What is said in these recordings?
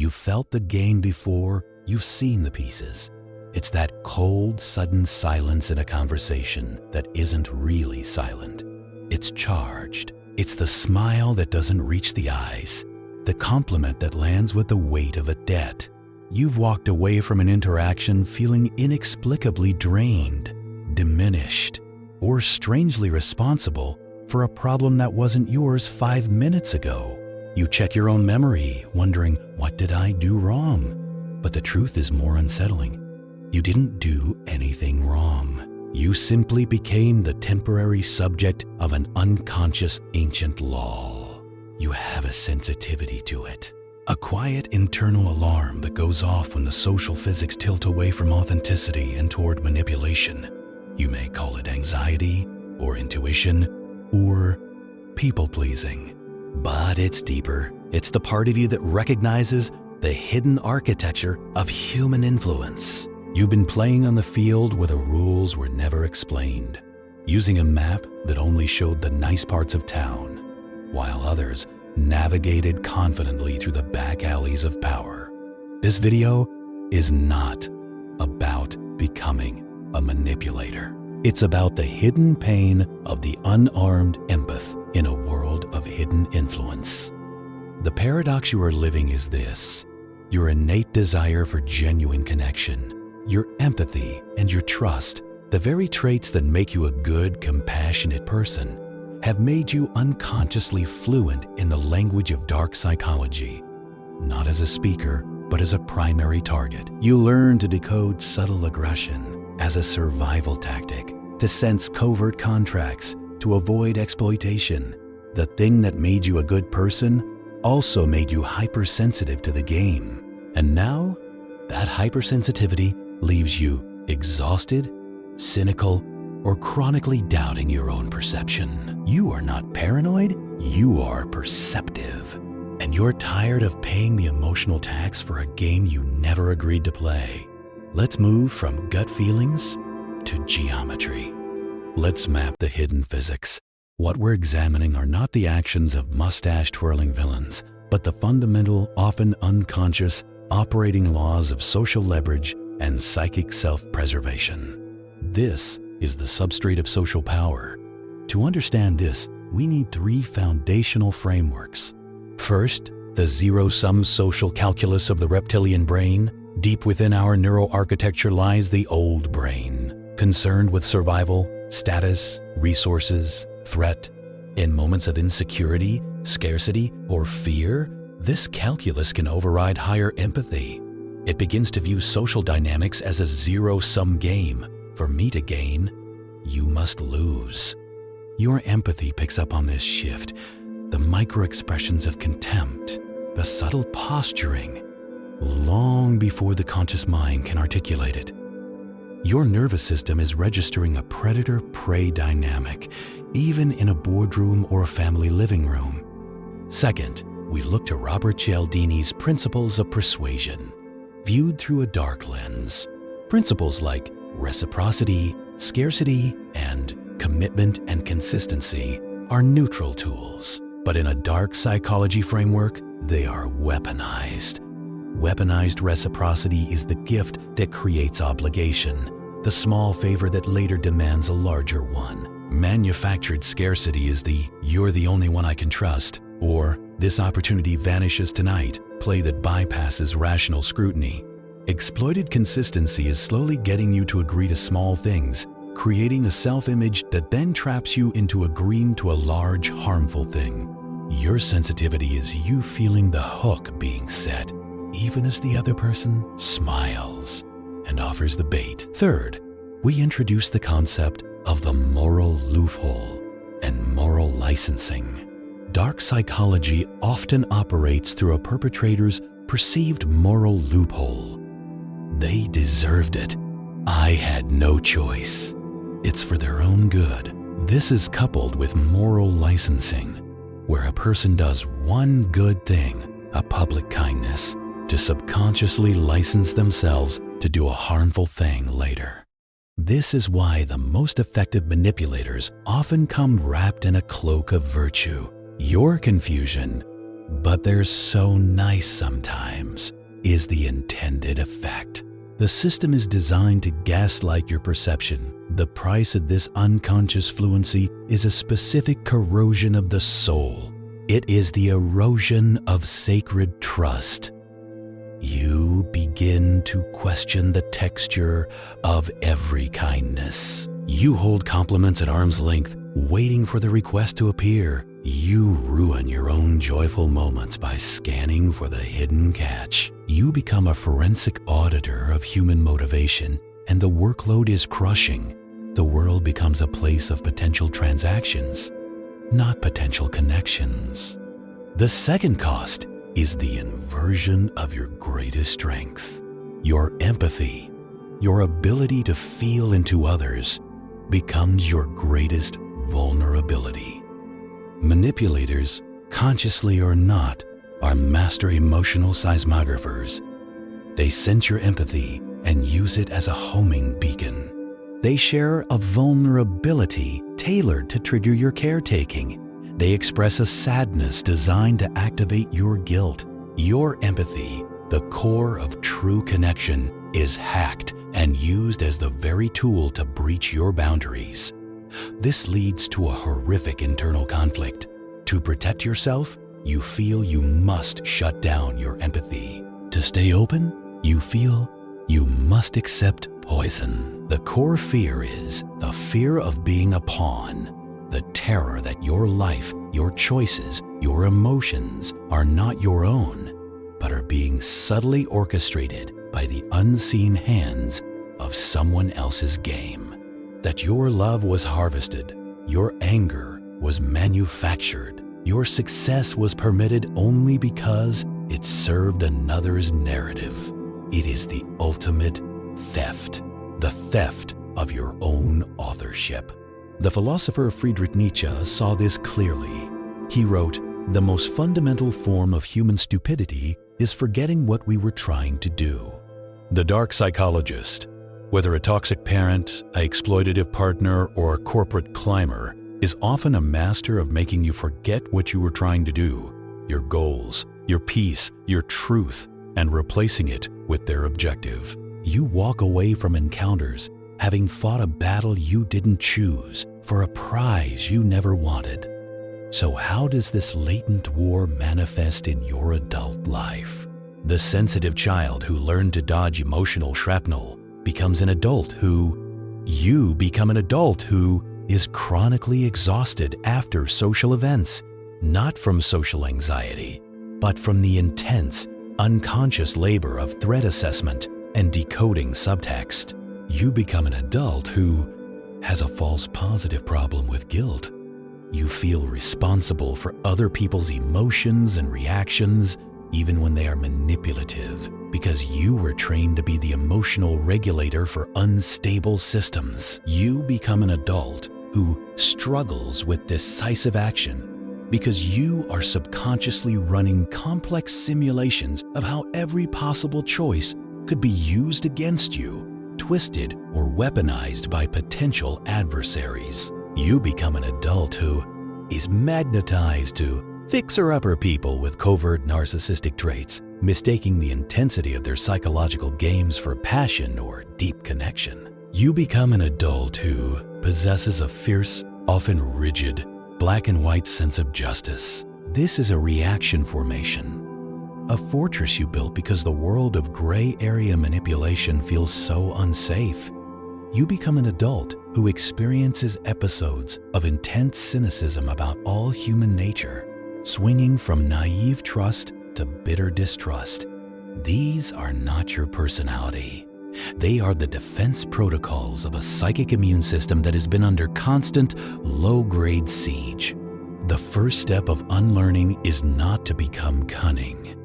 You've felt the game before, you've seen the pieces. It's that cold, sudden silence in a conversation that isn't really silent. It's charged. It's the smile that doesn't reach the eyes, the compliment that lands with the weight of a debt. You've walked away from an interaction feeling inexplicably drained, diminished, or strangely responsible for a problem that wasn't yours 5 minutes ago. You check your own memory, wondering, what did I do wrong? But the truth is more unsettling. You didn't do anything wrong. You simply became the temporary subject of an unconscious ancient law. You have a sensitivity to it. A quiet internal alarm that goes off when the social physics tilt away from authenticity and toward manipulation. You may call it anxiety, or intuition, or people-pleasing. But it's deeper. It's the part of you that recognizes the hidden architecture of human influence. You've been playing on the field where the rules were never explained, using a map that only showed the nice parts of town, while others navigated confidently through the back alleys of power. This video is not about becoming a manipulator. It's about the hidden pain of the unarmed empath in a world of hidden influence. The paradox you are living is this: your innate desire for genuine connection, your empathy and your trust, the very traits that make you a good, compassionate person, have made you unconsciously fluent in the language of dark psychology. Not as a speaker, but as a primary target. You learn to decode subtle aggression as a survival tactic, to sense covert contracts, to avoid exploitation. The thing that made you a good person also made you hypersensitive to the game. And now, that hypersensitivity leaves you exhausted, cynical, or chronically doubting your own perception. You are not paranoid, you are perceptive. And you're tired of paying the emotional tax for a game you never agreed to play. Let's move from gut feelings to geometry. Let's map the hidden physics. What we're examining are not the actions of mustache-twirling villains, but the fundamental, often unconscious, operating laws of social leverage and psychic self-preservation. This is the substrate of social power. To understand this, we need 3 foundational frameworks. First, the zero-sum social calculus of the reptilian brain. Deep within our neuroarchitecture lies the old brain, concerned with survival, status, resources, threat. In moments of insecurity, scarcity, or fear, this calculus can override higher empathy. It begins to view social dynamics as a zero-sum game. For me to gain, you must lose. Your empathy picks up on this shift, the micro-expressions of contempt, the subtle posturing, long before the conscious mind can articulate it. Your nervous system is registering a predator-prey dynamic, even in a boardroom or a family living room. Second, we look to Robert Cialdini's principles of persuasion, viewed through a dark lens. Principles like reciprocity, scarcity, and commitment and consistency are neutral tools, but in a dark psychology framework, they are weaponized. Weaponized reciprocity is the gift that creates obligation, the small favor that later demands a larger one. Manufactured scarcity is the "you're the only one I can trust," or "this opportunity vanishes tonight" play that bypasses rational scrutiny. Exploited consistency is slowly getting you to agree to small things, creating a self-image that then traps you into agreeing to a large, harmful thing. Your sensitivity is you feeling the hook being set, even as the other person smiles and offers the bait. Third, we introduce the concept of the moral loophole and moral licensing. Dark psychology often operates through a perpetrator's perceived moral loophole. They deserved it. I had no choice. It's for their own good. This is coupled with moral licensing, where a person does one good thing, a public kindness, to subconsciously license themselves to do a harmful thing later. This is why the most effective manipulators often come wrapped in a cloak of virtue. Your confusion But they're so nice sometimes, is the intended effect. The system is designed to gaslight your perception. The price of this unconscious fluency is a specific corrosion of the soul. It is the erosion of sacred trust. You begin to question the texture of every kindness. You hold compliments at arm's length, waiting for the request to appear. You ruin your own joyful moments by scanning for the hidden catch. You become a forensic auditor of human motivation, and the workload is crushing. The world becomes a place of potential transactions, not potential connections. The second cost is the inversion of your greatest strength. Your empathy, your ability to feel into others, becomes your greatest vulnerability. Manipulators, consciously or not, are master emotional seismographers. They sense your empathy and use it as a homing beacon. They share a vulnerability tailored to trigger your caretaking. They express a sadness designed to activate your guilt. Your empathy, the core of true connection, is hacked and used as the very tool to breach your boundaries. This leads to a horrific internal conflict. To protect yourself, you feel you must shut down your empathy. To stay open, you feel you must accept poison. The core fear is the fear of being a pawn, the terror that your life, your choices, your emotions are not your own, but are being subtly orchestrated by the unseen hands of someone else's game. That your love was harvested, your anger was manufactured, your success was permitted only because it served another's narrative. It is the ultimate theft, the theft of your own authorship. The philosopher Friedrich Nietzsche saw this clearly. He wrote, "The most fundamental form of human stupidity is forgetting what we were trying to do." The dark psychologist, whether a toxic parent, an exploitative partner, or a corporate climber, is often a master of making you forget what you were trying to do, your goals, your peace, your truth, and replacing it with their objective. You walk away from encounters having fought a battle you didn't choose for a prize you never wanted. So how does this latent war manifest in your adult life? The sensitive child who learned to dodge emotional shrapnel becomes an adult who is chronically exhausted after social events, not from social anxiety, but from the intense, unconscious labor of threat assessment and decoding subtext. You become an adult who has a false positive problem with guilt. You feel responsible for other people's emotions and reactions, even when they are manipulative, because you were trained to be the emotional regulator for unstable systems. You become an adult who struggles with decisive action because you are subconsciously running complex simulations of how every possible choice could be used against you, twisted or weaponized by potential adversaries. You become an adult who is magnetized to fixer-upper people with covert narcissistic traits, mistaking the intensity of their psychological games for passion or deep connection. You become an adult who possesses a fierce, often rigid, black and white sense of justice. This is a reaction formation, a fortress you built because the world of gray area manipulation feels so unsafe. You become an adult who experiences episodes of intense cynicism about all human nature, swinging from naive trust to bitter distrust. These are not your personality. They are the defense protocols of a psychic immune system that has been under constant, low-grade siege. The first step of unlearning is not to become cunning.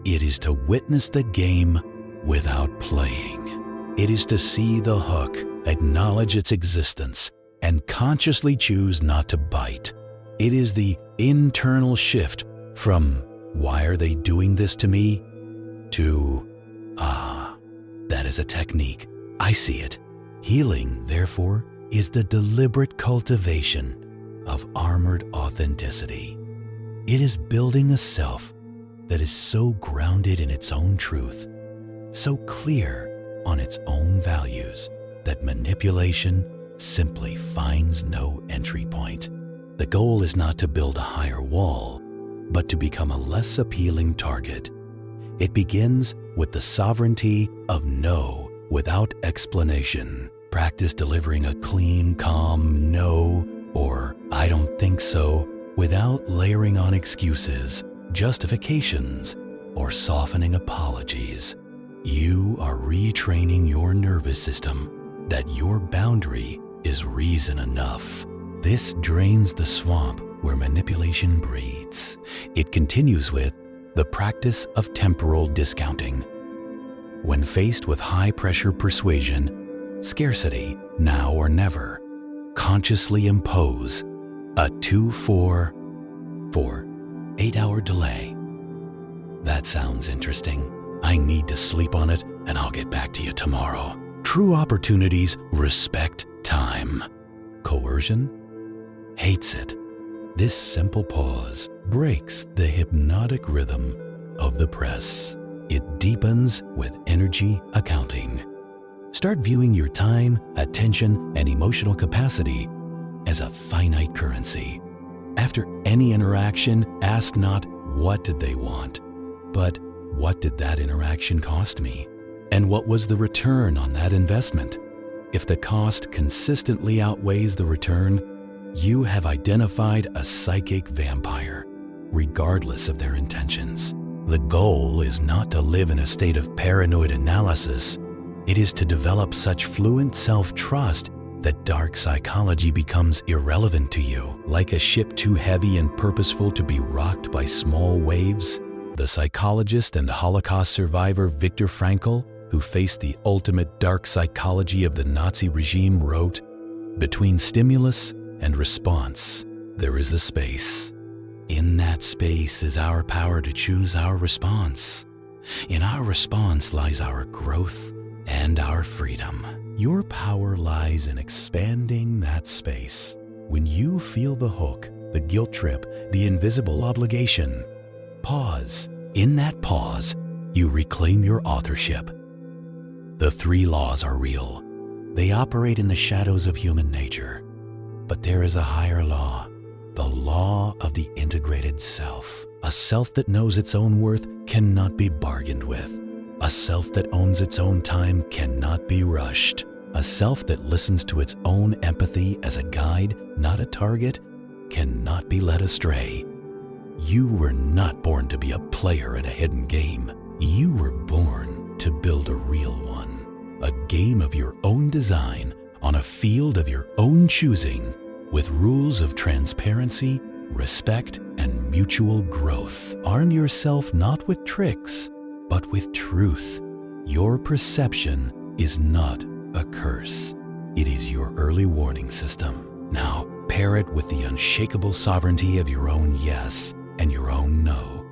It is to witness the game without playing. It is to see the hook, acknowledge its existence, and consciously choose not to bite. It is the internal shift from, "Why are they doing this to me?" to, "Ah, that is a technique. I see it." Healing, therefore, is the deliberate cultivation of armored authenticity. It is building a self that is so grounded in its own truth, so clear on its own values, that manipulation simply finds no entry point. The goal is not to build a higher wall, but to become a less appealing target. It begins with the sovereignty of no without explanation. Practice delivering a clean, calm no or I don't think so without layering on excuses, justifications, or softening apologies. You are retraining your nervous system that your boundary is reason enough. This drains the swamp where manipulation breeds. It continues with the practice of temporal discounting. When faced with high-pressure persuasion, scarcity, now or never, consciously impose a 2-4 8-hour delay. That sounds interesting. I need to sleep on it and I'll get back to you tomorrow. True opportunities respect time. Coercion hates it. This simple pause breaks the hypnotic rhythm of the press. It deepens with energy accounting. Start viewing your time, attention, and emotional capacity as a finite currency. After any interaction, ask not what did they want, but what did that interaction cost me? And what was the return on that investment? If the cost consistently outweighs the return, you have identified a psychic vampire, regardless of their intentions. The goal is not to live in a state of paranoid analysis. It is to develop such fluent self-trust that dark psychology becomes irrelevant to you. Like a ship too heavy and purposeful to be rocked by small waves, the psychologist and Holocaust survivor Viktor Frankl, who faced the ultimate dark psychology of the Nazi regime, wrote, "Between stimulus and response, there is a space. In that space is our power to choose our response. In our response lies our growth and our freedom." Your power lies in expanding that space. When you feel the hook, the guilt trip, the invisible obligation, pause. In that pause, you reclaim your authorship. The 3 laws are real. They operate in the shadows of human nature. But there is a higher law, the law of the integrated self. A self that knows its own worth cannot be bargained with. A self that owns its own time cannot be rushed. A self that listens to its own empathy as a guide, not a target, cannot be led astray. You were not born to be a player in a hidden game. You were born to build a real one. A game of your own design on a field of your own choosing, with rules of transparency, respect, and mutual growth. Arm yourself not with tricks, but with truth. Your perception is not a curse. It is your early warning system. Now, pair it with the unshakable sovereignty of your own yes and your own no.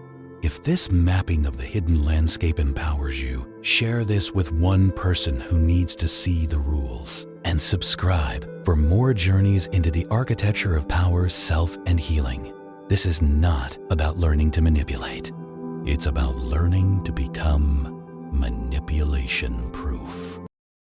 If this mapping of the hidden landscape empowers you, share this with one person who needs to see the rules. And subscribe for more journeys into the architecture of power, self, and healing. This is not about learning to manipulate. It's about learning to become manipulation-proof.